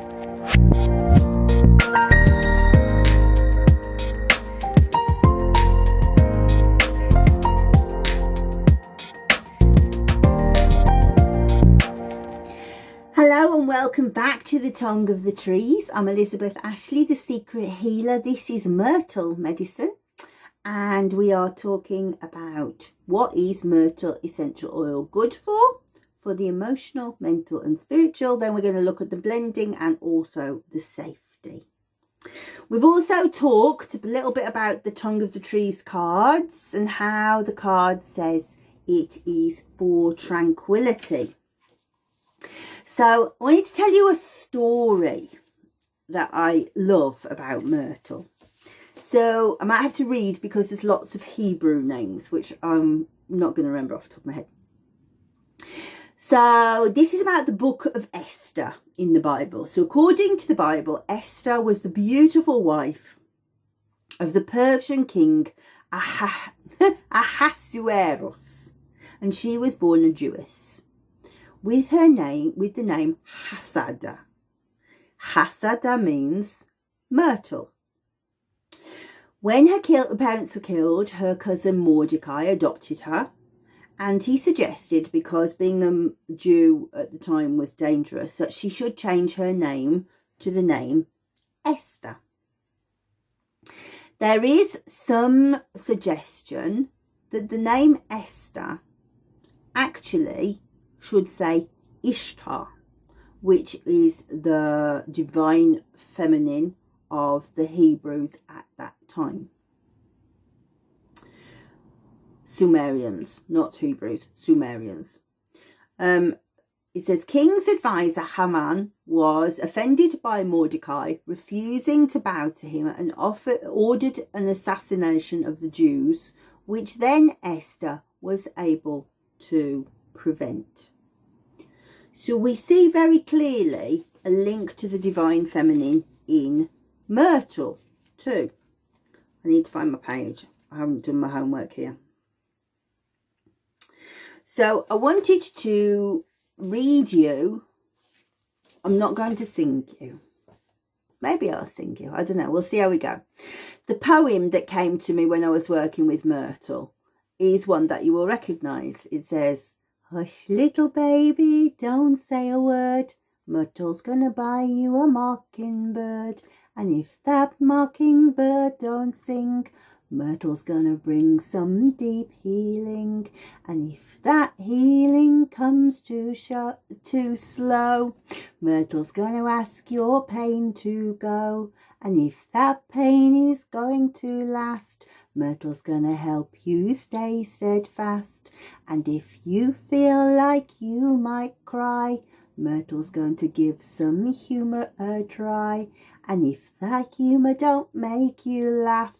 Hello and welcome back to the Tongue of the Trees. I'm Elizabeth Ashley, the Secret Healer. This is Myrtle medicine, and we are talking about what is myrtle essential oil good for the emotional, mental and spiritual. Then we're going to look at the blending and also the safety. We've also talked a little bit about the Tongue of the Trees cards and how the card says it is for tranquility. So I wanted to tell you a story that I love about myrtle. So I might have to read because there's lots of Hebrew names, which I'm not going to remember off the top of my head. So this is about the book of Esther in the Bible. So according to the Bible, Esther was the beautiful wife of the Persian king Ahasuerus, and she was born a Jewess. With the name Hasada. Hasada means myrtle. When her parents were killed, her cousin Mordecai adopted her, and he suggested, because being a Jew at the time was dangerous, that she should change her name to the name Esther. There is some suggestion that the name Esther actually should say Ishtar, which is the divine feminine of the Hebrews at that time. Sumerians, not Hebrews, Sumerians. It says, King's advisor Haman was offended by Mordecai refusing to bow to him and ordered an assassination of the Jews, which then Esther was able to prevent. So we see very clearly a link to the divine feminine in myrtle too. I need to find my page. I haven't done my homework here. So I wanted to read you. I'm not going to sing you. Maybe I'll sing you. I don't know. We'll see how we go. The poem that came to me when I was working with myrtle is one that you will recognise. It says, hush, little baby, don't say a word. Myrtle's gonna buy you a mockingbird. And if that mockingbird don't sing, Myrtle's gonna bring some deep healing. And if that healing comes too slow, Myrtle's gonna ask your pain to go. And if that pain is going to last, Myrtle's gonna help you stay steadfast. And if you feel like you might cry, Myrtle's going to give some humour a try. And if that humour don't make you laugh,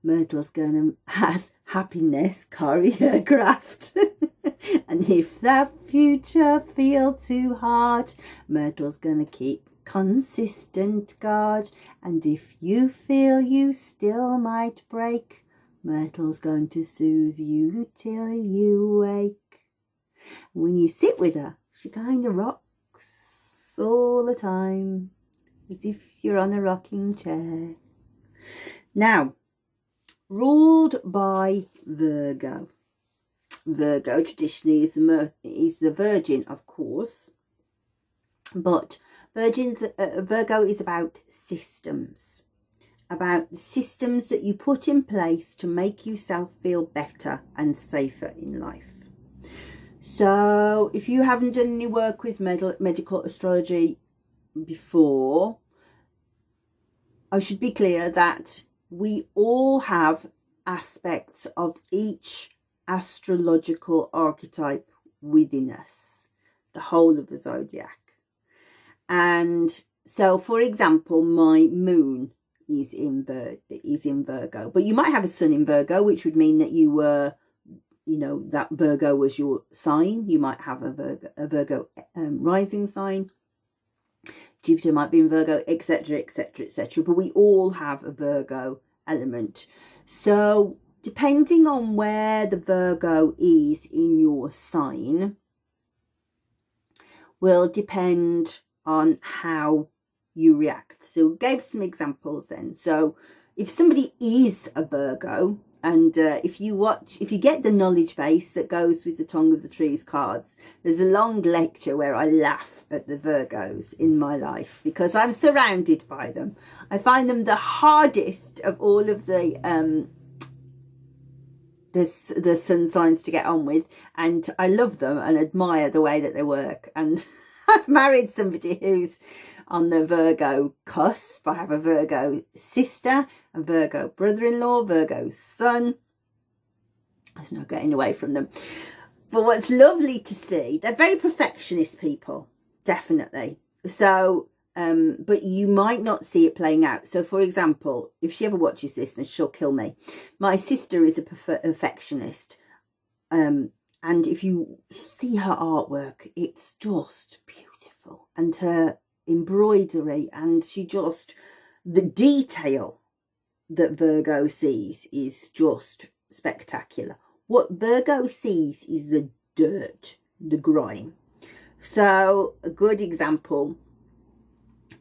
Myrtle's gonna has happiness choreographed. And if that future feel too hard, Myrtle's gonna keep consistent guard. And if you feel you still might break, Myrtle's going to soothe you till you wake. When you sit with her, she kind of rocks all the time, as if you're on a rocking chair. Now, ruled by Virgo. Virgo traditionally is the Virgin, of course, but Virgo is about systems. About the systems that you put in place to make yourself feel better and safer in life. So if you haven't done any work with medical astrology before, I should be clear that we all have aspects of each astrological archetype within us, the whole of the zodiac. And so, for example, my moon is in Virgo, but you might have a sun in Virgo, which would mean that you were, that Virgo was your sign. You might have a Virgo rising sign. Jupiter might be in Virgo, etc., etc., etc. But we all have a Virgo element. So depending on where the Virgo is in your sign will depend on how you react. So we gave some examples then. So if somebody is a Virgo, and if you get the knowledge base that goes with the Tongue of the Trees cards, there's a long lecture where I laugh at the Virgos in my life because I'm surrounded by them. I find them the hardest of all of the sun signs to get on with, and I love them and admire the way that they work. And I've married somebody who's on the Virgo cusp. I have a Virgo sister, a Virgo brother-in-law, Virgo son. There's no getting away from them. But what's lovely to see, they're very perfectionist people, definitely. So, but you might not see it playing out. So, for example, if she ever watches this, she'll kill me. My sister is a perfectionist. And if you see her artwork, it's just beautiful. And her embroidery, and the detail that Virgo sees is just spectacular. What Virgo sees is the dirt, the grime. So a good example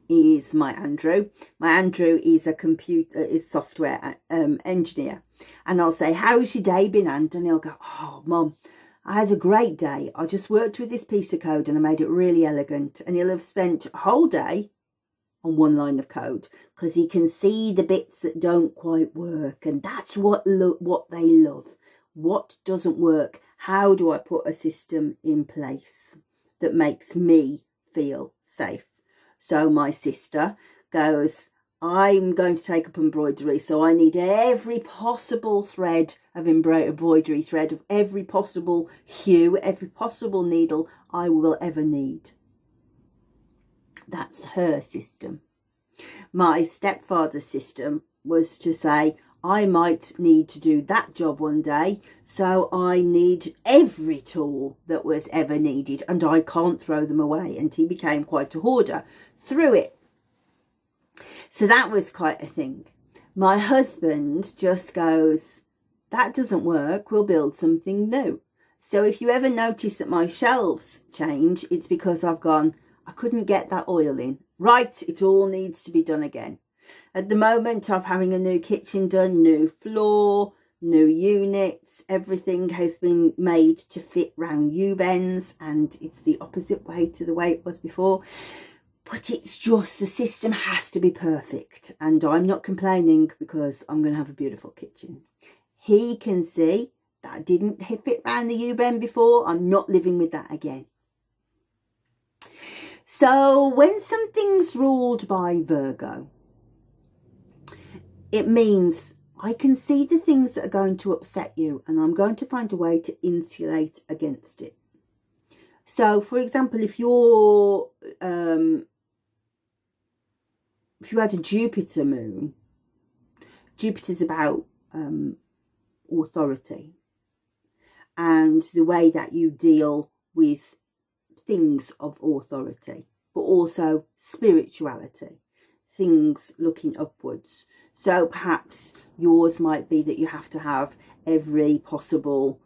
is my Andrew. My Andrew is is software engineer, and I'll say, how's your day been, And he'll go, oh Mum, I had a great day. I just worked with this piece of code and I made it really elegant. And he'll have spent a whole day on one line of code because he can see the bits that don't quite work. And that's what they love. What doesn't work? How do I put a system in place that makes me feel safe? So my sister goes, I'm going to take up embroidery, so I need every possible thread of embroidery thread, of every possible hue, every possible needle I will ever need. That's her system. My stepfather's system was to say, I might need to do that job one day, so I need every tool that was ever needed and I can't throw them away. And he became quite a hoarder through it. So that was quite a thing. My husband just goes, that doesn't work, we'll build something new. So if you ever notice that my shelves change, it's because I've gone, I couldn't get that oil in. Right, it all needs to be done again. At the moment, I'm having a new kitchen done, new floor, new units. Everything has been made to fit round U-bends, and it's the opposite way to the way it was before. But it's just, the system has to be perfect. And I'm not complaining because I'm going to have a beautiful kitchen. He can see that didn't fit round the U-bend before. I'm not living with that again. So when something's ruled by Virgo, it means I can see the things that are going to upset you and I'm going to find a way to insulate against it. So, for example, if you had a Jupiter moon, Jupiter's about authority and the way that you deal with things of authority, but also spirituality, things looking upwards. So perhaps yours might be that you have to have every possible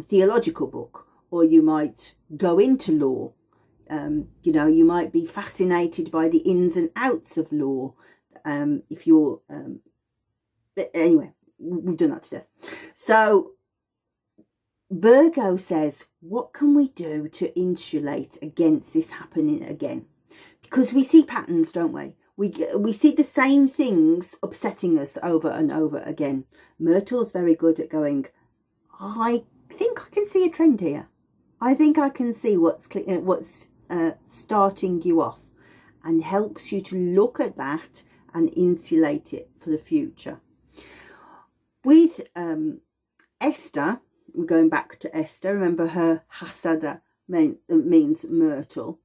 theological book, or you might go into law. You know, you might be fascinated by the ins and outs of law. If you're, but anyway, we've done that to death. So Virgo says, what can we do to insulate against this happening again? Because we see patterns, don't we? We see the same things upsetting us over and over again. Myrtle's very good at going, I think I can see a trend here. I think I can see what's starting you off, and helps you to look at that and insulate it for the future. With Esther, we're going back to Esther. Remember, her Hasada means myrtle.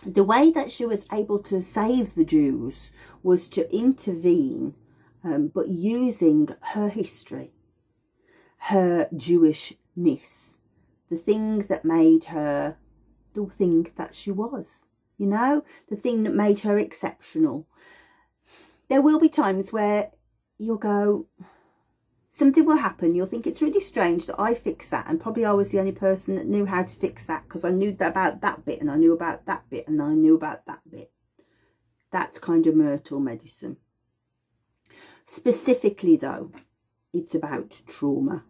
The way that she was able to save the Jews was to intervene, but using her history, her Jewishness, the thing that made her the thing that she was, you know, the thing that made her exceptional. There will be times where you'll go, something will happen, you'll think it's really strange that I fixed that, and probably I was the only person that knew how to fix that because I knew about that bit and I knew about that bit and I knew about that bit. That's kind of myrtle medicine. Specifically though, it's about trauma.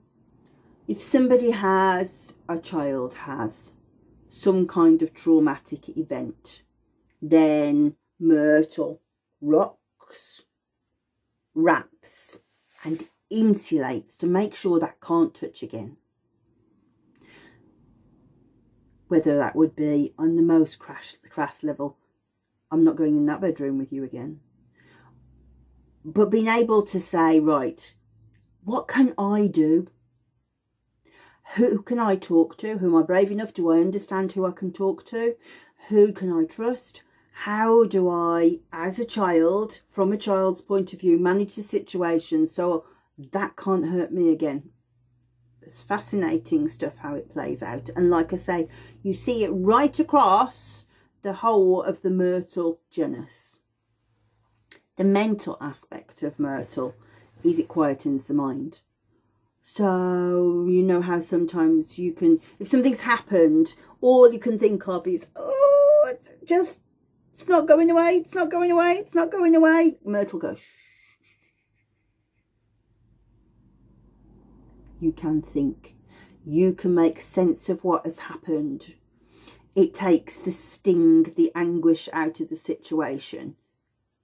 If somebody has, a child has, some kind of traumatic event, then myrtle rocks, wraps and insulates to make sure that can't touch again. Whether that would be on the most crass level, I'm not going in that bedroom with you again. But being able to say, right, what can I do? Who can I talk to? Who am I brave enough? Do I understand who I can talk to? Who can I trust? How do I, as a child, from a child's point of view, manage the situation so that can't hurt me again? It's fascinating stuff how it plays out. And like I say, you see it right across the whole of the myrtle genus. The mental aspect of myrtle is it quietens the mind. So, you know how sometimes you can, if something's happened, all you can think of is, oh, it's not going away, it's not going away, it's not going away. Myrtle goes, shh. You can think. You can make sense of what has happened. It takes the sting, the anguish out of the situation.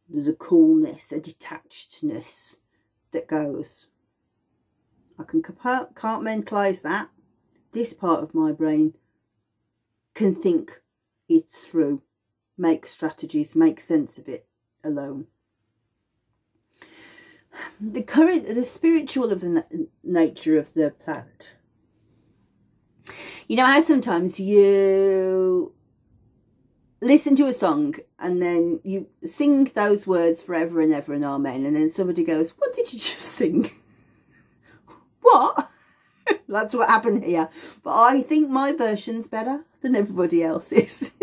There's a coolness, a detachedness that goes. I can compartmentalise that. This part of my brain can think it through, make strategies, make sense of it alone. The spiritual of the nature of the plant. You know how sometimes you listen to a song and then you sing those words forever and ever and amen, and then somebody goes, what did you just sing? What? That's what happened here. But I think my version's better than everybody else's.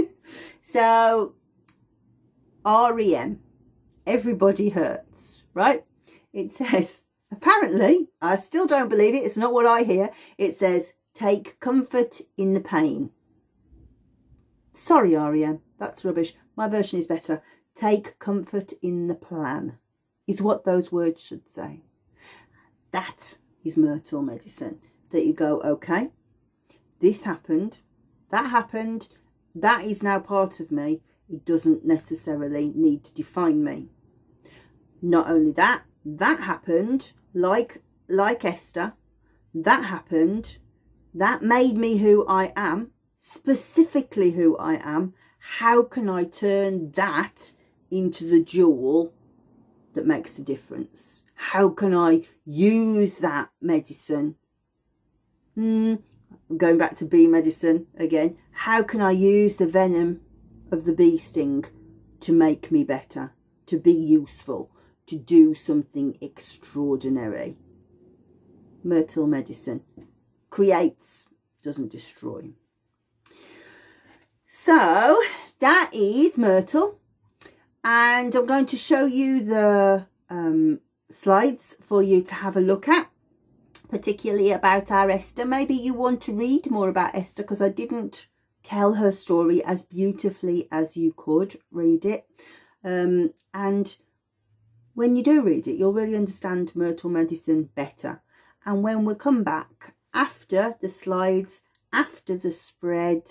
So, REM, everybody hurts, right? It says, apparently, I still don't believe it, it's not what I hear. It says, take comfort in the pain. Sorry, REM, that's rubbish. My version is better. Take comfort in the plan, is what those words should say. That is myrtle medicine. That you go, okay, this happened, that is now part of me. It doesn't necessarily need to define me. Not only that, that happened, like Esther, that happened, that made me who I am, specifically who I am. How can I turn that into the jewel that makes a difference? How can I use that medicine? Going back to bee medicine again. How can I use the venom of the bee sting to make me better, to be useful, to do something extraordinary? Myrtle medicine creates, doesn't destroy. So that is myrtle, and I'm going to show you the slides for you to have a look at, particularly about our Esther. Maybe you want to read more about Esther, because I didn't tell her story as beautifully as you could read it. And when you do read it, you'll really understand myrtle medicine better. And when we come back after the slides, after the spread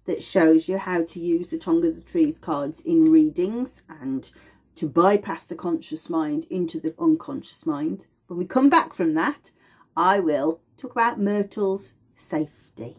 that shows you how to use the Tongue of the Trees cards in readings and to bypass the conscious mind into the unconscious mind, when we come back from that, I will talk about myrtle's safety.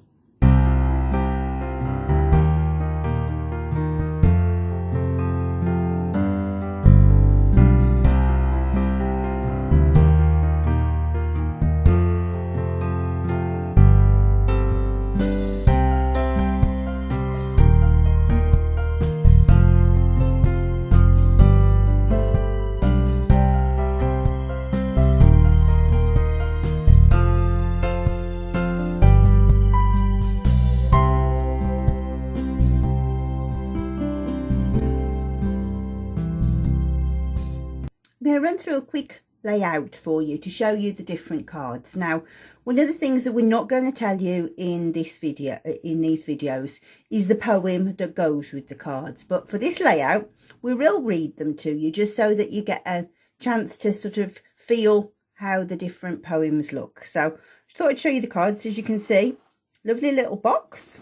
I'm going to run through a quick layout for you to show you the different cards. Now, one of the things that we're not going to tell you in this video, in these videos, is the poem that goes with the cards. But for this layout, we will read them to you just so that you get a chance to sort of feel how the different poems look. So I thought I'd show you the cards. As you can see, lovely little box.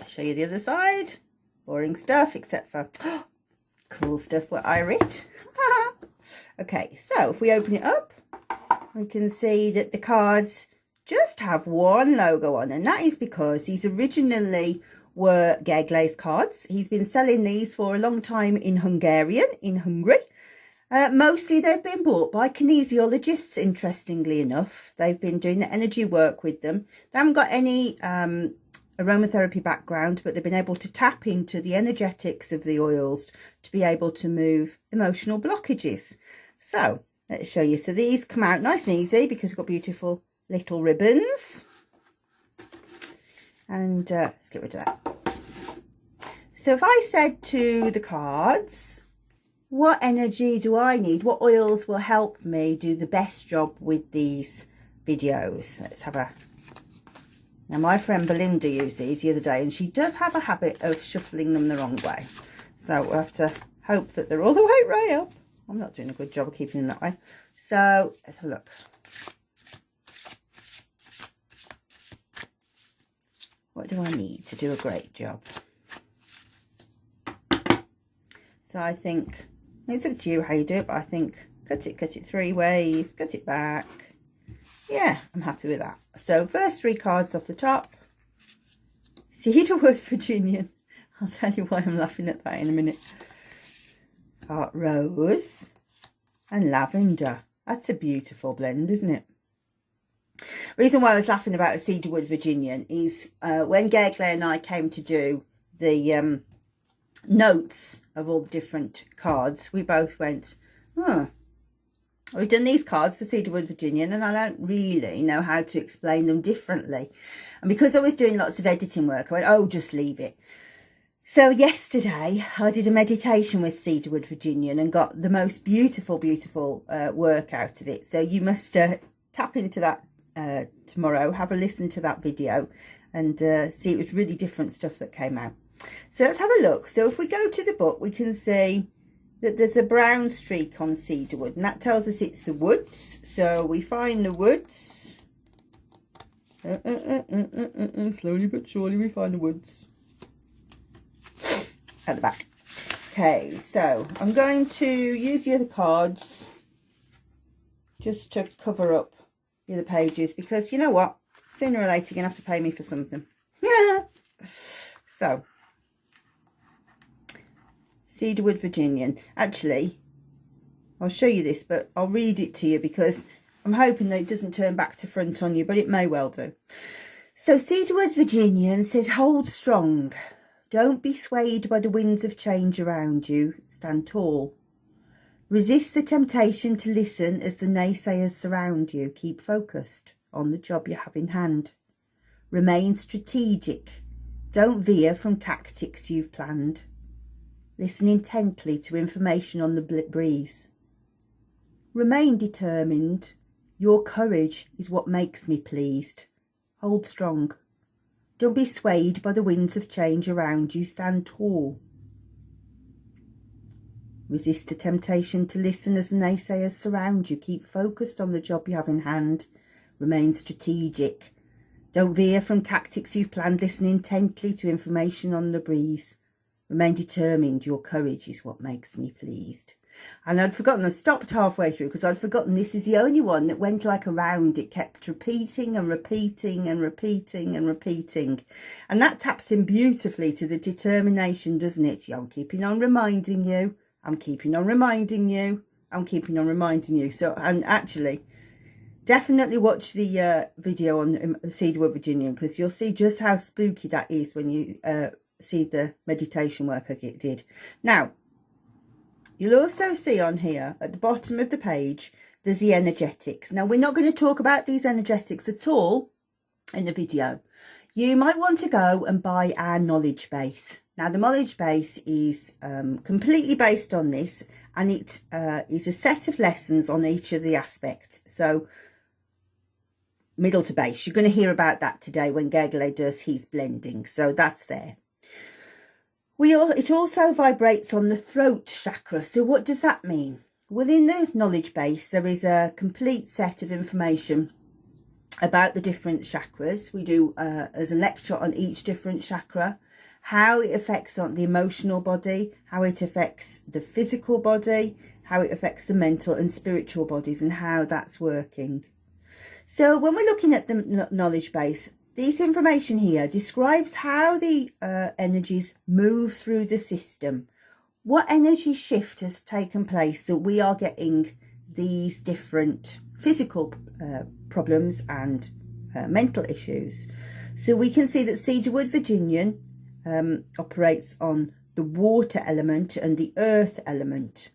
I'll show you the other side. Boring stuff, except for cool stuff what I read. Okay, so if we open it up, we can see that the cards just have one logo on, and that is because these originally were Gegle's cards. He's been selling these for a long time in Hungary. Mostly they've been bought by kinesiologists, interestingly enough. They've been doing the energy work with them. They haven't got any aromatherapy background, but they've been able to tap into the energetics of the oils to be able to move emotional blockages. So let's show you. So these come out nice and easy because we've got beautiful little ribbons. And let's get rid of that. So if I said to the cards, what energy do I need? What oils will help me do the best job with these videos? Let's have a... Now, my friend Belinda used these the other day, and she does have a habit of shuffling them the wrong way. So we'll have to hope that they're all the way right up. I'm not doing a good job of keeping them that way. So let's have a look. What do I need to do a great job? So I think, it's up to you how you do it, but I think cut it 3 ways, cut it back. Yeah, I'm happy with that. So first 3 cards off the top. Cedarwood Virginian. I'll tell you why I'm laughing at that in a minute. Got rose and lavender. That's a beautiful blend, isn't it? Reason why I was laughing about a Cedarwood Virginian is when Gegle and I came to do the notes of all the different cards, we both went, oh, we've done these cards for Cedarwood Virginian and I don't really know how to explain them differently. And because I was doing lots of editing work, I went, oh, just leave it. So yesterday I did a meditation with Cedarwood Virginian and got the most beautiful, beautiful work out of it. So you must tap into that tomorrow, have a listen to that video and see it was really different stuff that came out. So let's have a look. So if we go to the book, we can see that there's a brown streak on cedarwood, and that tells us it's the woods. So we find the woods. Slowly but surely we find the woods. At the back. Okay, so I'm going to use the other cards just to cover up the other pages, because you know what? Sooner or later you're going to have to pay me for something. Yeah. So, Cedarwood Virginian. Actually, I'll show you this, but I'll read it to you because I'm hoping that it doesn't turn back to front on you, but it may well do. So, Cedarwood Virginian says, hold strong. Don't be swayed by the winds of change around you. Stand tall. Resist the temptation to listen as the naysayers surround you. Keep focused on the job you have in hand. Remain strategic. Don't veer from tactics you've planned. Listen intently to information on the breeze. Remain determined. Your courage is what makes me pleased. Hold strong. Don't be swayed by the winds of change around you. Stand tall. Resist the temptation to listen as the naysayers surround you. Keep focused on the job you have in hand. Remain strategic. Don't veer from tactics you've planned. Listen intently to information on the breeze. Remain determined. Your courage is what makes me pleased. And I'd forgotten, I stopped halfway through because I'd forgotten this is the only one that went like a round. It kept repeating and repeating and repeating and repeating. And that taps in beautifully to the determination, doesn't it? I'm keeping on reminding you. I'm keeping on reminding you. I'm keeping on reminding you. So, and actually, definitely watch the video on Cedarwood Virginian, because you'll see just how spooky that is when you see the meditation work I did. Now, you'll also see on here at the bottom of the page, there's the energetics. Now, we're not going to talk about these energetics at all in the video. You might want to go and buy our knowledge base. Now, the knowledge base is completely based on this, and it is a set of lessons on each of the aspects. So, middle to base, you're going to hear about that today when Gergely does his blending. So that's there. It also vibrates on the throat chakra. So what does that mean? Within the knowledge base, there is a complete set of information about the different chakras. We do as a lecture on each different chakra, how it affects on the emotional body, how it affects the physical body, how it affects the mental and spiritual bodies, and how that's working. So when we're looking at the knowledge base, this information here describes how the energies move through the system. What energy shift has taken place that we are getting these different physical problems and mental issues. So we can see that cedarwood Virginian operates on the water element and the earth element.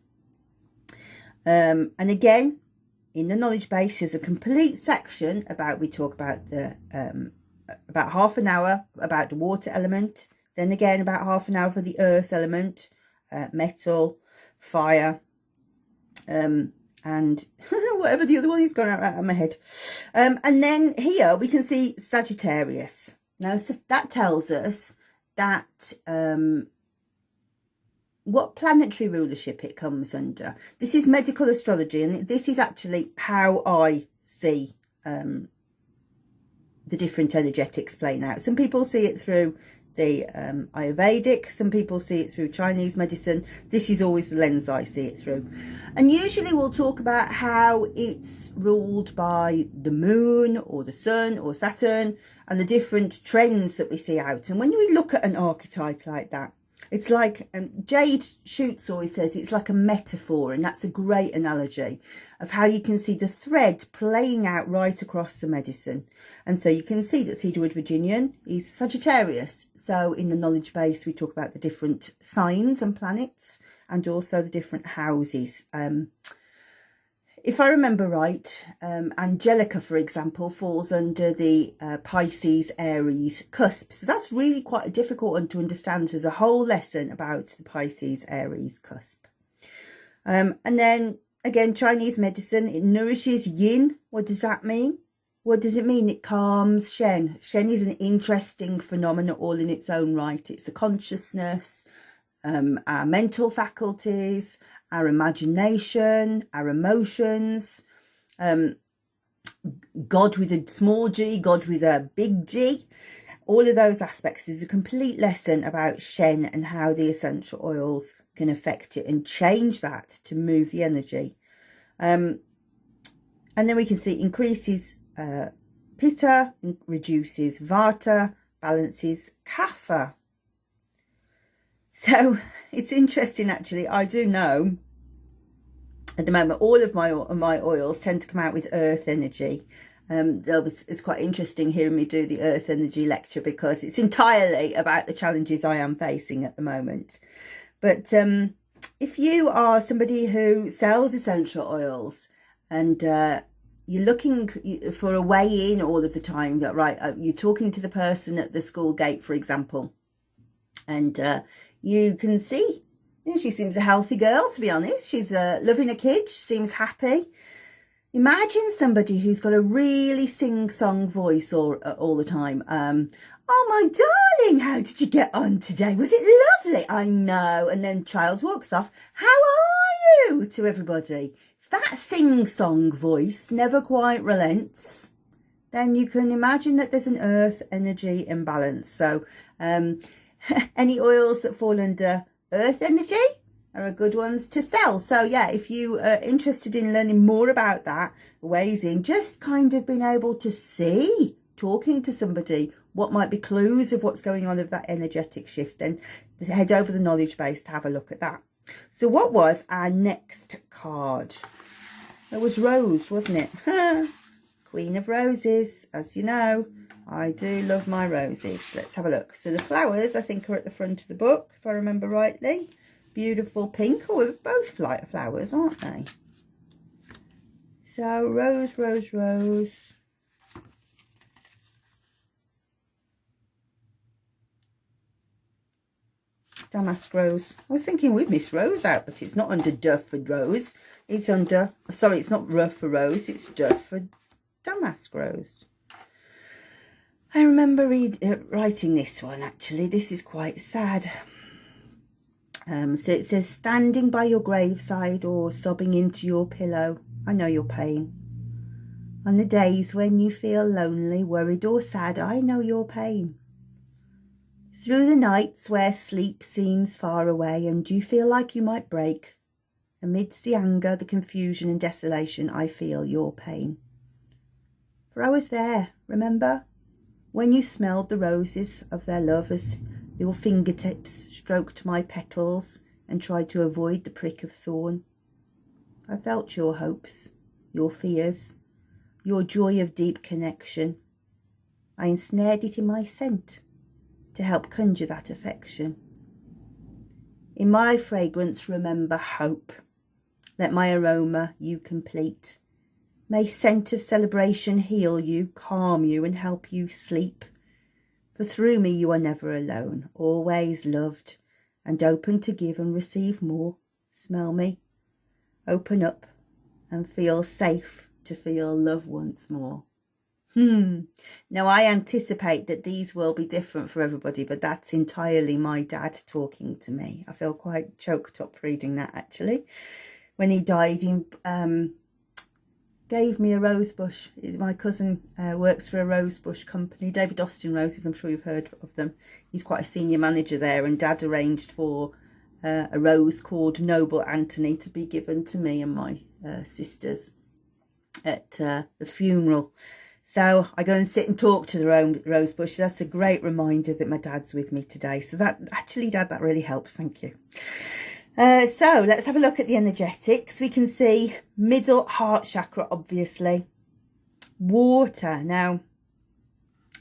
And again, in the knowledge base, there's a complete section about, we talk about the about half an hour about the water element, then again about half an hour for the earth element, metal, fire, and whatever the other one is, gone out of my head. And then here we can see Sagittarius. Now, so that tells us that what planetary rulership it comes under. This is medical astrology, and this is actually how I see the different energetics playing out. Some people see it through the Ayurvedic, some people see it through Chinese medicine. This is always the lens I see it through. And usually we'll talk about how it's ruled by the moon or the sun or Saturn and the different trends that we see out. And when we look at an archetype like that, it's like Jade Shoots always says, it's like a metaphor, and that's a great analogy of how you can see the thread playing out right across the medicine. And so you can see that cedarwood Virginian is Sagittarius. So in the knowledge base, we talk about the different signs and planets and also the different houses. If I remember right, Angelica, for example, falls under the Pisces Aries cusp. So that's really quite a difficult one to understand. There's a whole lesson about the Pisces Aries cusp. And then again, Chinese medicine, it nourishes yin. What does that mean? What does it mean? It calms Shen. Shen is an interesting phenomenon all in its own right. It's the consciousness, our mental faculties, our imagination, our emotions, God with a small g, God with a big G. All of those aspects is a complete lesson about Shen and how the essential oils can affect it and change that to move the energy. And then we can see increases Pitta, reduces Vata, balances Kapha. So it's interesting, actually. I do know at the moment all of my oils tend to come out with earth energy. It's quite interesting hearing me do the earth energy lecture because it's entirely about the challenges I am facing at the moment. But if you are somebody who sells essential oils and you're looking for a way in all of the time, right? You're talking to the person at the school gate, for example, and you can see, she seems a healthy girl, to be honest. She's loving her kids, she seems happy. Imagine somebody who's got a really sing-song voice all the time. Oh, my darling, how did you get on today? Was it lovely? I know. And then child walks off. How are you? To everybody. If that sing-song voice never quite relents, then you can imagine that there's an earth energy imbalance. So any oils that fall under earth energy are good ones to sell. So yeah, if you are interested in learning more about that, ways in, just kind of being able to see, talking to somebody, what might be clues of what's going on of that energetic shift, then head over the knowledge base to have a look at that. So what was our next card? It was Rose, wasn't it? Queen of Roses, as you know. I do love my roses. Let's have a look. So the flowers, I think, are at the front of the book, if I remember rightly. Beautiful pink. Oh, they're both flowers, aren't they? So rose, rose, rose. Damask Rose. I was thinking we'd miss Rose out, but it's not under D for Rose. It's under, sorry, it's not R for Rose, it's D for Damask Rose. I remember writing this one, actually. This is quite sad. So it says, standing by your graveside or sobbing into your pillow, I know your pain. On the days when you feel lonely, worried or sad, I know your pain. Through the nights where sleep seems far away and you feel like you might break, amidst the anger, the confusion and desolation, I feel your pain. For I was there, remember? When you smelled the roses of their love as your fingertips stroked my petals and tried to avoid the prick of thorn. I felt your hopes, your fears, your joy of deep connection. I ensnared it in my scent to help conjure that affection. In my fragrance, remember hope. Let my aroma you complete. May scent of celebration heal you, calm you and help you sleep. For through me you are never alone, always loved and open to give and receive more. Smell me, open up and feel safe to feel love once more. Now I anticipate that these will be different for everybody, but that's entirely my dad talking to me. I feel quite choked up reading that, actually. When he died, he gave me a rose bush. My cousin works for a rose bush company, David Austin Roses. I'm sure you've heard of them. He's quite a senior manager there, and Dad arranged for a rose called Noble Anthony to be given to me and my sisters at the funeral. So I go and sit and talk to the rose bush. That's a great reminder that my dad's with me today. So that actually, Dad, that really helps. Thank you. So let's have a look at the energetics. We can see middle heart chakra, obviously. Water. Now,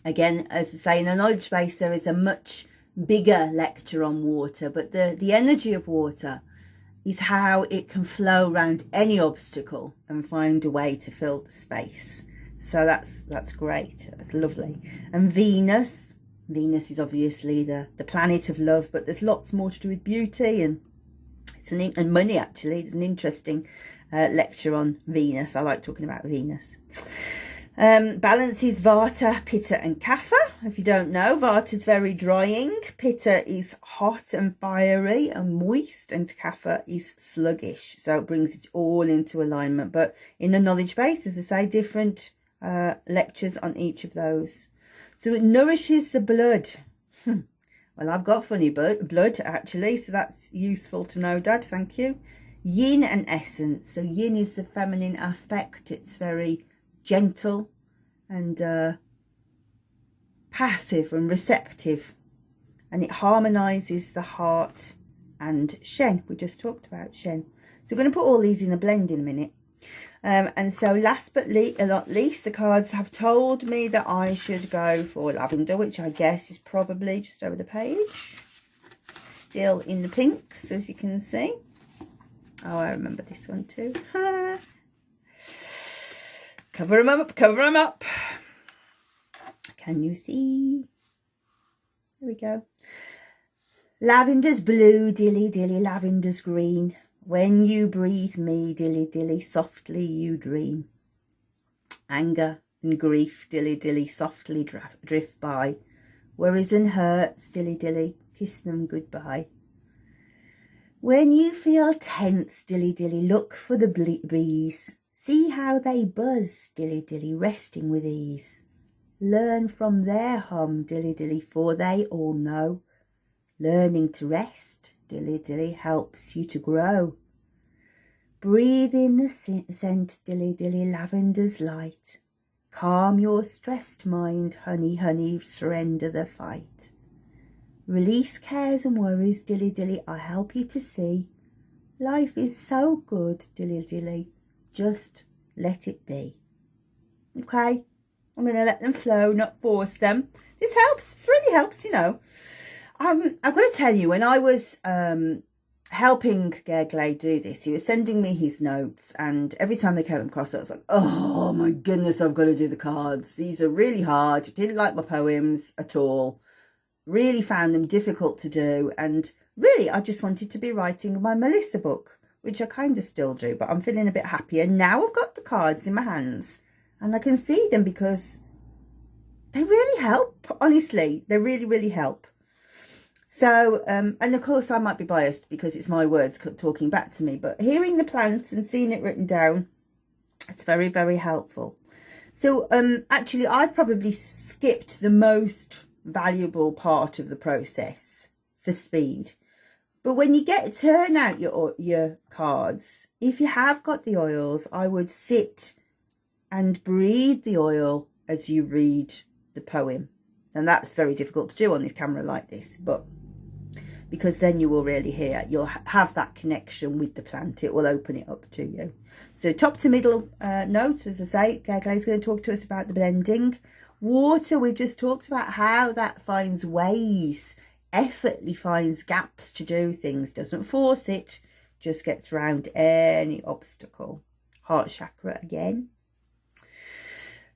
again, as I say, in the knowledge base, there is a much bigger lecture on water, but the energy of water is how it can flow around any obstacle and find a way to fill the space. So that's great. That's lovely. And Venus is obviously the planet of love, but there's lots more to do with beauty and money, actually. It's an interesting lecture on Venus. I like talking about Venus. Balance is Vata, Pitta and Kapha. If you don't know, Vata is very drying, Pitta is hot and fiery and moist, and Kapha is sluggish. So it brings it all into alignment. But in the knowledge base, as I say, different lectures on each of those. So it nourishes the blood. Well, I've got funny blood, actually, so that's useful to know, Dad. Thank you. Yin and essence. So yin is the feminine aspect. It's very gentle and passive and receptive, and it harmonizes the heart and Shen. We just talked about Shen. So we're going to put all these in a blend in a minute. And so last but not least, the cards have told me that I should go for lavender, which I guess is probably just over the page. Still in the pinks, as you can see. Oh, I remember this one too. Cover them up, cover them up. Can you see? There we go. Lavender's blue, dilly dilly, lavender's green. When you breathe me, dilly dilly, softly you dream. Anger and grief, dilly dilly, softly drift by. Worries and hurts, dilly dilly, kiss them goodbye. When you feel tense, dilly dilly, look for the bees. See how they buzz, dilly dilly, resting with ease. Learn from their hum, dilly dilly, for they all know. Learning to rest, dilly dilly, helps you to grow. Breathe in the scent, dilly dilly, lavender's light. Calm your stressed mind, honey, honey, surrender the fight. Release cares and worries, dilly dilly, I help you to see. Life is so good, dilly dilly, just let it be. Okay, I'm going to let them flow, not force them. This helps, this really helps, you know. I've got to tell you, when I was helping Gerglade do this, he was sending me his notes, and every time they came across it, I was like, oh my goodness, I've got to do the cards. These are really hard. Didn't like my poems at all. Really found them difficult to do, and really, I just wanted to be writing my Melissa book, which I kind of still do, but I'm feeling a bit happier. Now I've got the cards in my hands and I can see them because they really help. Honestly, they really, really help. So, and of course I might be biased because it's my words talking back to me, but hearing the plant and seeing it written down, it's very, very helpful. So, actually I've probably skipped the most valuable part of the process for speed. But when you turn out your cards, if you have got the oils, I would sit and breathe the oil as you read the poem. And that's very difficult to do on this camera like this, but because then you will really hear, you'll have that connection with the plant. It will open it up to you. So top to middle note, as I say, Glay's going to talk to us about the blending. Water, we've just talked about how that finds ways, effortlessly finds gaps to do things, doesn't force it, just gets around any obstacle. Heart chakra again.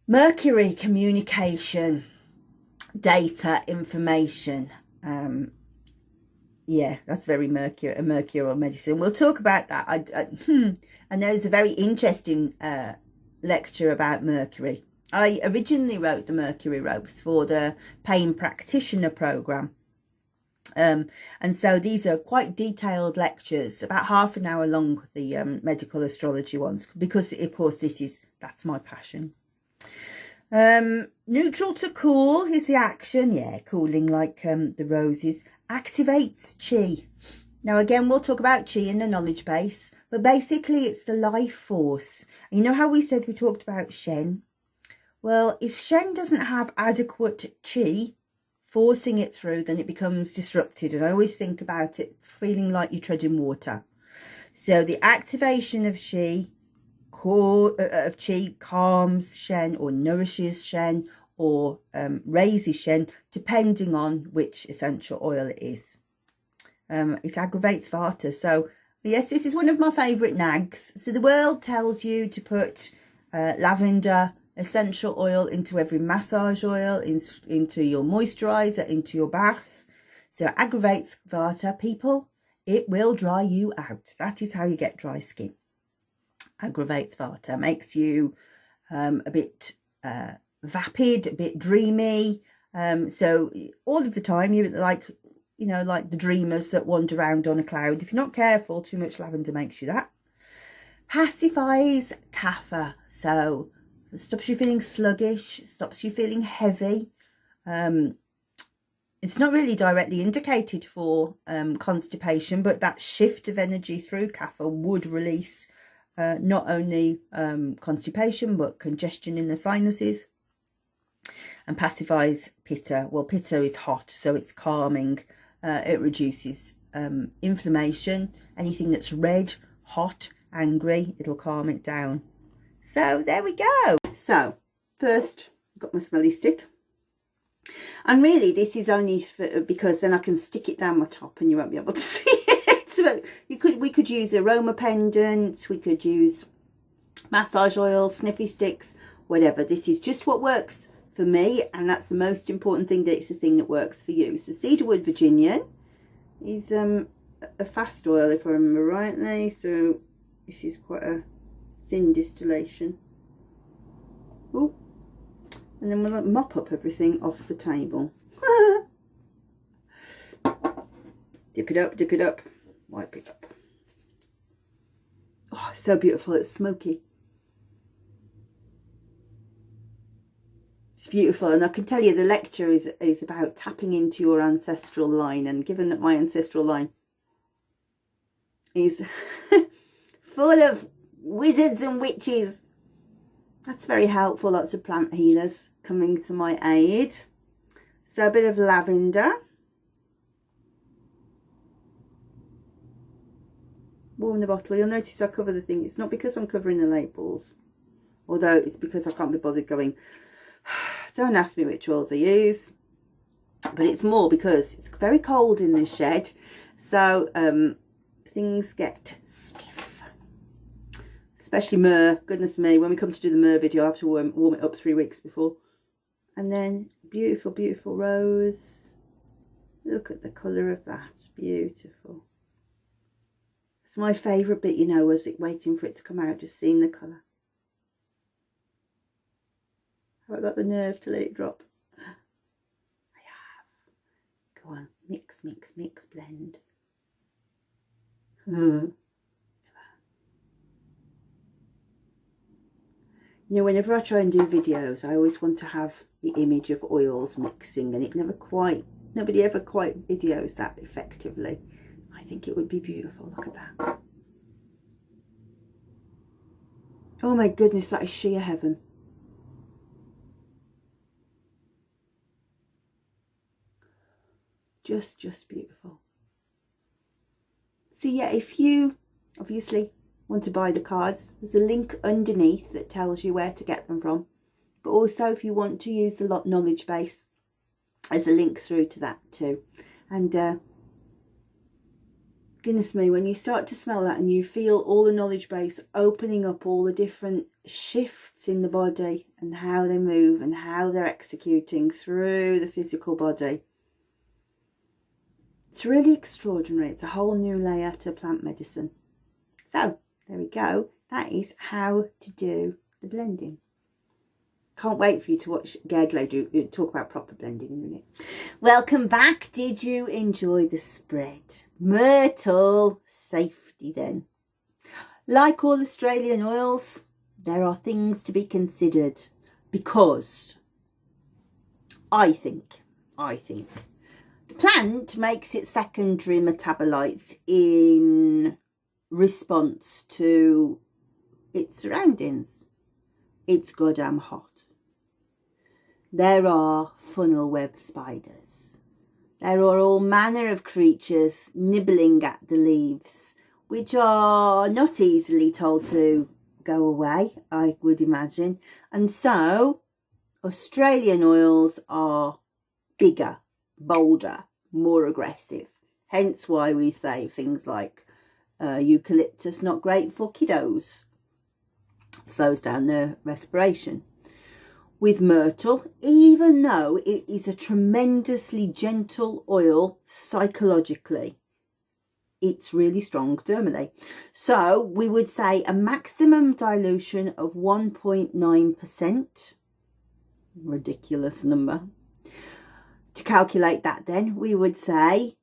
Mercury, communication, data, information. Yeah, that's very mercurial medicine. We'll talk about that. I know there's a very interesting lecture about Mercury. I originally wrote the Mercury ropes for the pain practitioner program. And so these are quite detailed lectures, about half an hour long, the medical astrology ones, because of course that's my passion. Neutral to cool is the action. Yeah, cooling like the roses. Activates chi. Now again, we'll talk about chi in the knowledge base, but basically it's the life force. You know how we said we talked about Shen? Well, if Shen doesn't have adequate chi forcing it through, then it becomes disrupted. And I always think about it feeling like you're treading water. So the activation of chi calms Shen or nourishes Shen or raises Shen, depending on which essential oil it is. It aggravates Vata. So yes, this is one of my favourite nags. So the world tells you to put lavender essential oil into every massage oil, into your moisturiser, into your bath. So it aggravates Vata. People, it will dry you out. That is how you get dry skin. Aggravates Vata, makes you a bit vapid, a bit dreamy. So all of the time you're like the dreamers that wander around on a cloud. If you're not careful, too much lavender makes you that. Pacifies kapha, so it stops you feeling sluggish, stops you feeling heavy. It's not really directly indicated for constipation, but that shift of energy through kapha would release not only constipation but congestion in the sinuses. And pacifies pitta. Well, pitta is hot, so it's calming. It reduces inflammation. Anything that's red, hot, angry, it'll calm it down. So there we go. So first I've got my smelly stick, and really this is only because then I can stick it down my top and you won't be able to see it. So we could use aroma pendants, we could use massage oil, sniffy sticks, whatever. This is just what works for me, and that's the most important thing, that it's the thing that works for you. So cedarwood Virginian is a fast oil, if I remember rightly. So this is quite a thin distillation. Ooh. And then we'll mop up everything off the table. Dip it up, wipe it up. Oh, it's so beautiful, it's smoky. It's beautiful, and I can tell you the lecture is about tapping into your ancestral line, and given that my ancestral line is full of wizards and witches, that's very helpful. Lots of plant healers coming to my aid. So a bit of lavender, warm the bottle. You'll notice I cover the thing. It's not because I'm covering the labels, although it's because I can't be bothered going, don't ask me which oils I use, but it's more because it's very cold in this shed, so things get stiff, especially myrrh. Goodness me, when we come to do the myrrh video, I have to warm it up 3 weeks before. And then beautiful rose. Look at the colour of that. Beautiful. It's my favourite bit, you know, was it waiting for it to come out, just seeing the colour. Have I got the nerve to let it drop? I have. Go on, mix, mix, mix, blend. You know, whenever I try and do videos, I always want to have the image of oils mixing, and it nobody ever quite videos that effectively. I think it would be beautiful. Look at that. Oh my goodness, that is sheer heaven. Just beautiful. So yeah, if you obviously want to buy the cards, there's a link underneath that tells you where to get them from. But also, if you want to use the knowledge base, there's a link through to that too. And goodness me, when you start to smell that and you feel all the knowledge base opening up all the different shifts in the body and how they move and how they're executing through the physical body, it's really extraordinary. It's a whole new layer to plant medicine. So there we go. That is how to do the blending. Can't wait for you to watch Gerglo talk about proper blending in a minute. Welcome back. Did you enjoy the spread? Myrtle safety then. Like all Australian oils, there are things to be considered, because I think the plant makes its secondary metabolites in response to its surroundings. It's goddamn hot. There are funnel web spiders. There are all manner of creatures nibbling at the leaves, which are not easily told to go away, I would imagine. And so Australian oils are bigger, bolder, more aggressive. Hence why we say things like eucalyptus not great for kiddos. Slows down their respiration. With myrtle, even though it is a tremendously gentle oil psychologically, it's really strong dermally. So we would say a maximum dilution of 1.9%. Ridiculous number. To calculate that then, we would say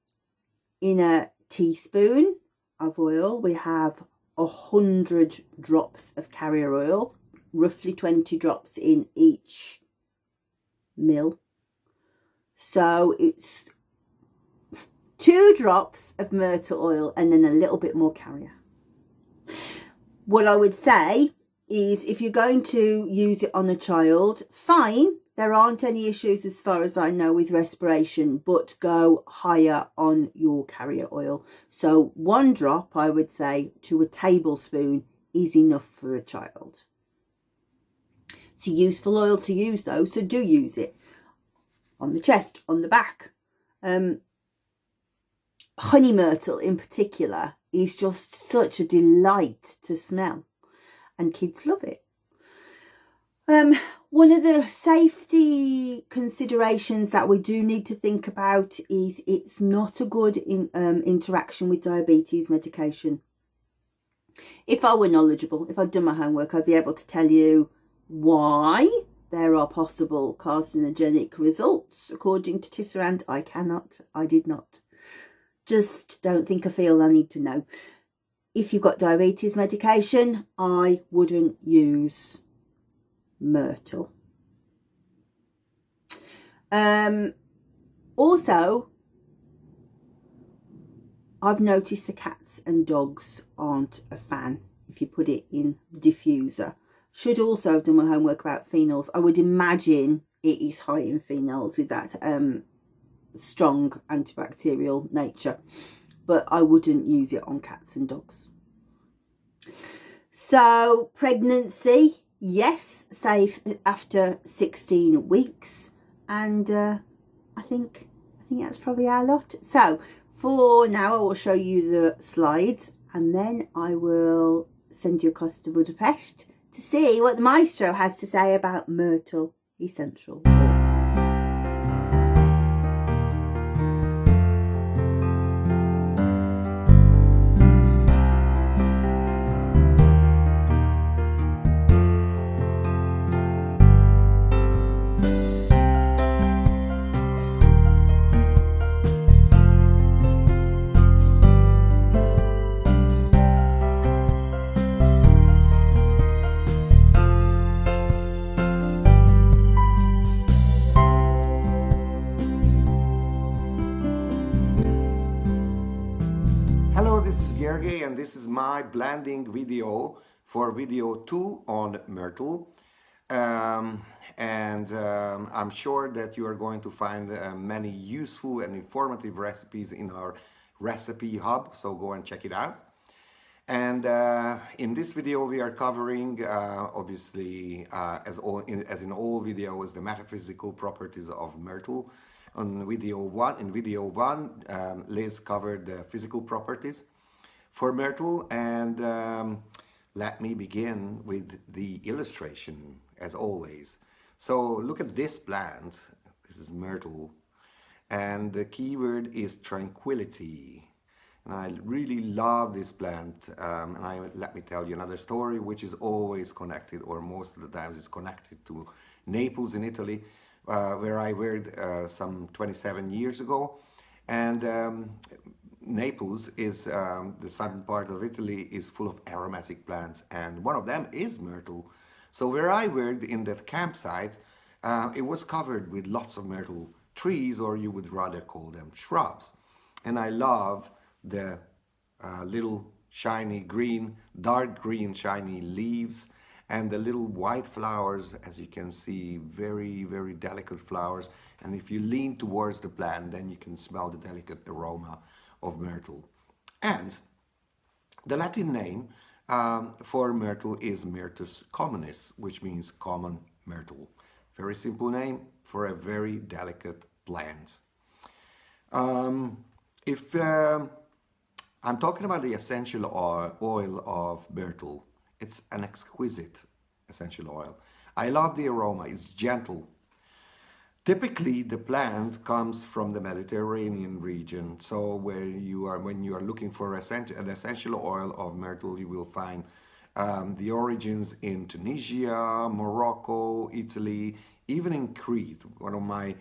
in a teaspoon of oil, we have 100 drops of carrier oil, roughly 20 drops in each mil. So it's 2 drops of myrtle oil and then a little bit more carrier. What I would say is, if you're going to use it on a child, fine. There aren't any issues as far as I know with respiration, but go higher on your carrier oil. So 1 drop, I would say, to a tablespoon is enough for a child. It's a useful oil to use though, so do use it on the chest, on the back. Honey myrtle in particular is just such a delight to smell, and kids love it. One of the safety considerations that we do need to think about is it's not a good interaction with diabetes medication. If I were knowledgeable, if I'd done my homework, I'd be able to tell you why there are possible carcinogenic results according to Tisserand. I cannot. I did not. Just don't think I feel I need to know. If you've got diabetes medication, I wouldn't use myrtle. Also, I've noticed the cats and dogs aren't a fan if you put it in the diffuser. Should also have done my homework about phenols. I would imagine it is high in phenols with that strong antibacterial nature, but I wouldn't use it on cats and dogs. So pregnancy, yes, safe after 16 weeks, and I think that's probably our lot. So for now, I will show you the slides, and then I will send you across to Budapest to see what the maestro has to say about myrtle essential oil. Gergely, and this is my blending video for video 2 on Myrtle. I'm sure that you are going to find many useful and informative recipes in our recipe hub, so go and check it out. And in this video we are covering, obviously, as in all videos, the metaphysical properties of Myrtle. In video 1, Liz covered the physical properties for Myrtle, and let me begin with the illustration, as always. So look at this plant. This is Myrtle, and the keyword is tranquility. And I really love this plant, let me tell you another story which is always connected, or most of the times it's connected, to Naples in Italy, where I worked some 27 years ago. And Naples is, the southern part of Italy, is full of aromatic plants, and one of them is myrtle. So where I worked in that campsite, it was covered with lots of myrtle trees, or you would rather call them shrubs. And I love the little shiny green, dark green shiny leaves, and the little white flowers, as you can see, very, very delicate flowers. And if you lean towards the plant, then you can smell the delicate aroma of myrtle. And the Latin name for myrtle is Myrtus communis, which means common myrtle. Very simple name for a very delicate plant. If I'm talking about the essential oil of myrtle, it's an exquisite essential oil. I love the aroma, it's gentle. Typically, the plant comes from the Mediterranean region, so when you are looking for an essential oil of myrtle, you will find the origins in Tunisia, Morocco, Italy, even in Crete. One of my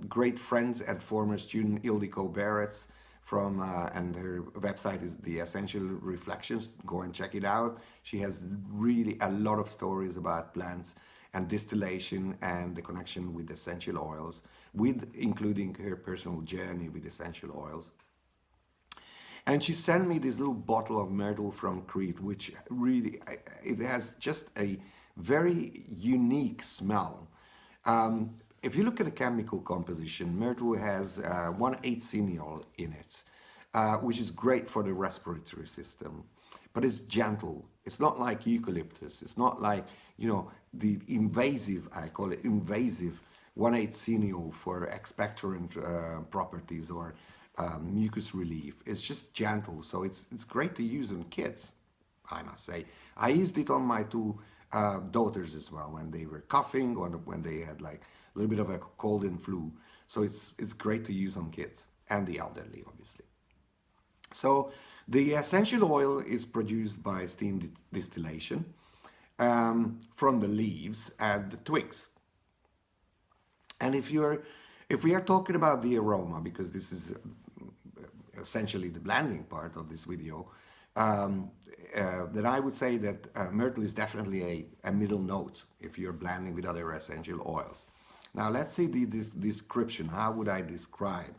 great friends and former student, Ildiko Beretz, and her website is The Essential Reflections. Go and check it out. She has really a lot of stories about plants and distillation and the connection with essential oils, including her personal journey with essential oils. And she sent me this little bottle of myrtle from Crete, which really, it has just a very unique smell. If you look at the chemical composition, myrtle has 1,8-cineol in it, which is great for the respiratory system. But it's gentle. It's not like eucalyptus. It's not like, the invasive, I call it invasive, 1,8-cineol for expectorant properties or mucus relief. It's just gentle, so it's great to use on kids, I must say. I used it on my two daughters as well when they were coughing or when they had like a little bit of a cold and flu. So it's great to use on kids and the elderly, obviously. So the essential oil is produced by steam distillation from the leaves and the twigs. And if we are talking about the aroma, because this is essentially the blending part of this video, then I would say that myrtle is definitely a middle note if you're blending with other essential oils. Now let's see this description. How would I describe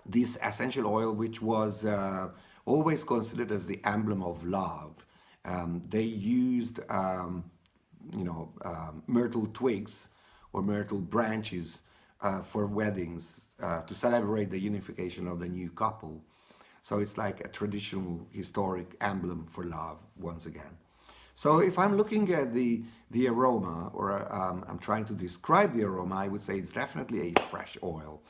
this essential oil, which was always considered as the emblem of love? They used myrtle twigs or myrtle branches for weddings to celebrate the unification of the new couple. So it's like a traditional historic emblem for love once again. So if I'm looking at the aroma, or I'm trying to describe the aroma, I would say it's definitely a fresh oil.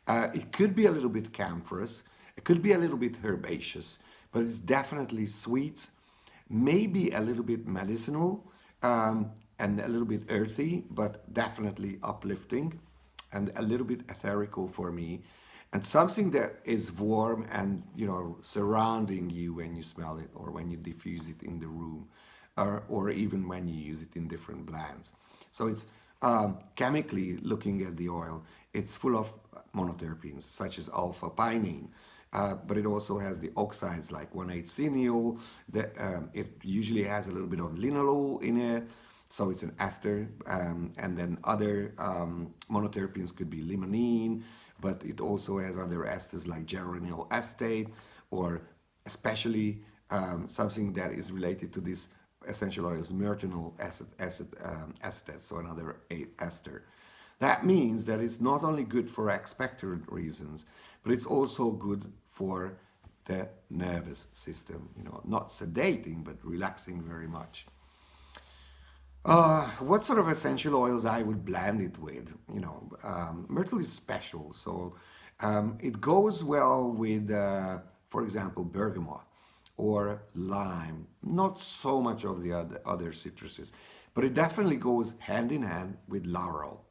It could be a little bit camphorous, it could be a little bit herbaceous, but it's definitely sweet, maybe a little bit medicinal, and a little bit earthy, but definitely uplifting, and a little bit etherical for me, and something that is warm and surrounding you when you smell it, or when you diffuse it in the room, or even when you use it in different blends. So it's chemically, looking at the oil, it's full of monoterpenes such as alpha-pinene, but it also has the oxides like 1,8-cineol. It usually has a little bit of linalool in it, so it's an ester, and then other monoterpenes could be limonene, but it also has other esters like geranyl acetate, or especially something that is related to this essential oils, myrtle acetate, so another ester. That means that it's not only good for expectorant reasons, but it's also good for the nervous system, not sedating, but relaxing very much. What sort of essential oils I would blend it with? Myrtle is special, so it goes well with, for example, bergamot or lime. Not so much of the other citruses, but it definitely goes hand in hand with laurel.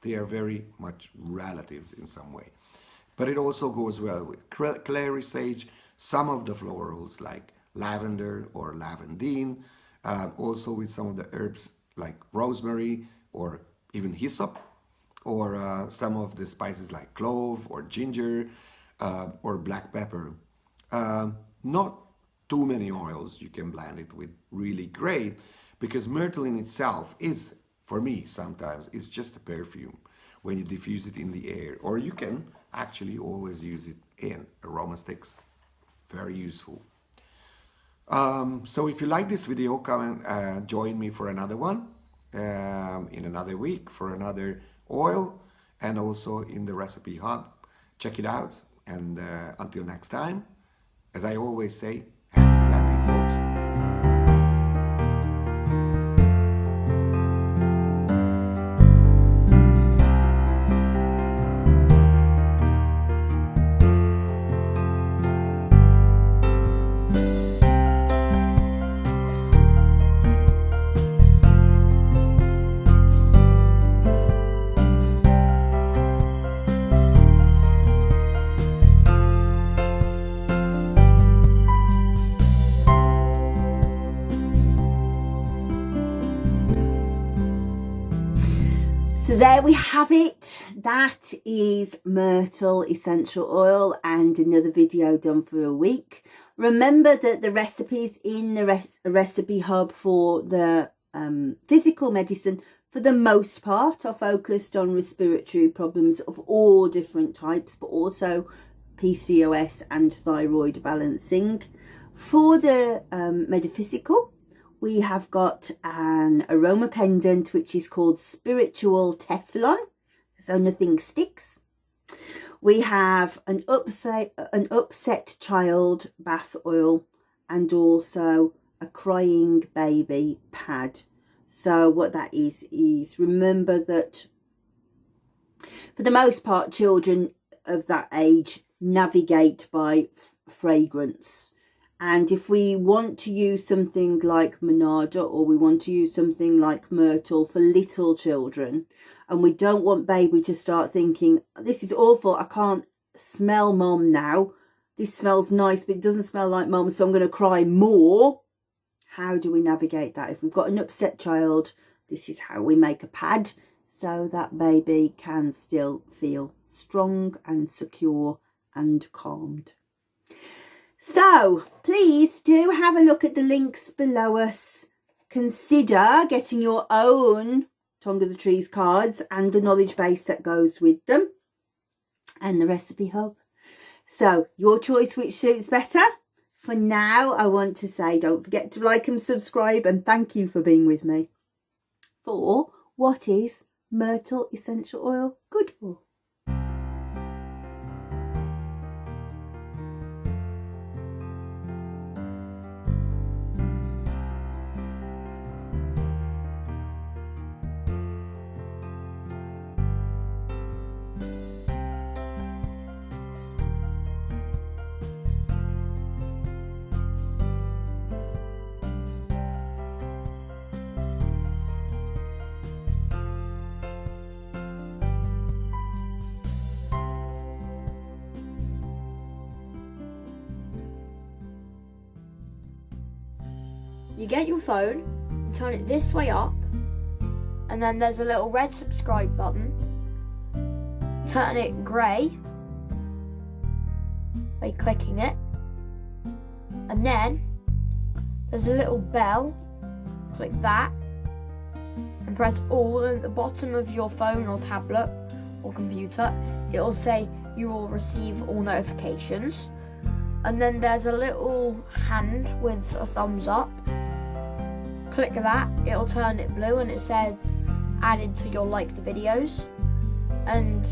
They are very much relatives in some way. But it also goes well with clary sage, some of the florals like lavender or lavandine, also with some of the herbs like rosemary or even hyssop, or some of the spices like clove or ginger or black pepper. Not too many oils you can blend it with really great, because myrtle in itself is, for me sometimes, it's just a perfume when you diffuse it in the air, or you can actually always use it in aroma sticks. Very useful. So if you like this video, come and join me for another one in another week for another oil, and also in the recipe hub. Check it out, and until next time, as I always say, happy blending, folks. So there we have it. That is myrtle essential oil, and another video done for a week. Remember that the recipes in the recipe hub for the physical medicine, for the most part, are focused on respiratory problems of all different types, but also PCOS and thyroid balancing. For the metaphysical, we have got an aroma pendant which is called Spiritual Teflon, so nothing sticks. We have an upset child bath oil, and also a crying baby pad. So what that is remember that for the most part children of that age navigate by fragrance. And if we want to use something like Monarda, or we want to use something like Myrtle for little children, and we don't want baby to start thinking, this is awful, I can't smell mom now, this smells nice but it doesn't smell like mom, so I'm going to cry more. How do we navigate that? If we've got an upset child, this is how we make a pad, so that baby can still feel strong and secure and calmed. So please do have a look at the links below us. Consider getting your own Tongue of the Trees cards and the knowledge base that goes with them, and the recipe hub. So your choice, which suits better. For now, I want to say don't forget to like and subscribe, and thank you for being with me for what is myrtle essential oil good for. You get your phone, you turn it this way up, and then there's a little red subscribe button. Turn it grey by clicking it, and then there's a little bell. Click that and press all at the bottom of your phone or tablet, or computer, it will say you will receive all notifications. And then there's a little hand with a thumbs up. Click that, it'll turn it blue and it says added to your liked videos. And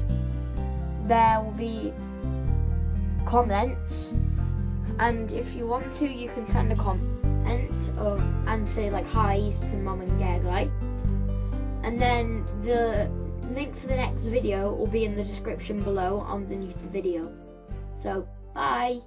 there will be comments, and if you want to, you can send a comment and say like hi's to Mum and Gaglite. And then the link to the next video will be in the description below underneath the video. So bye.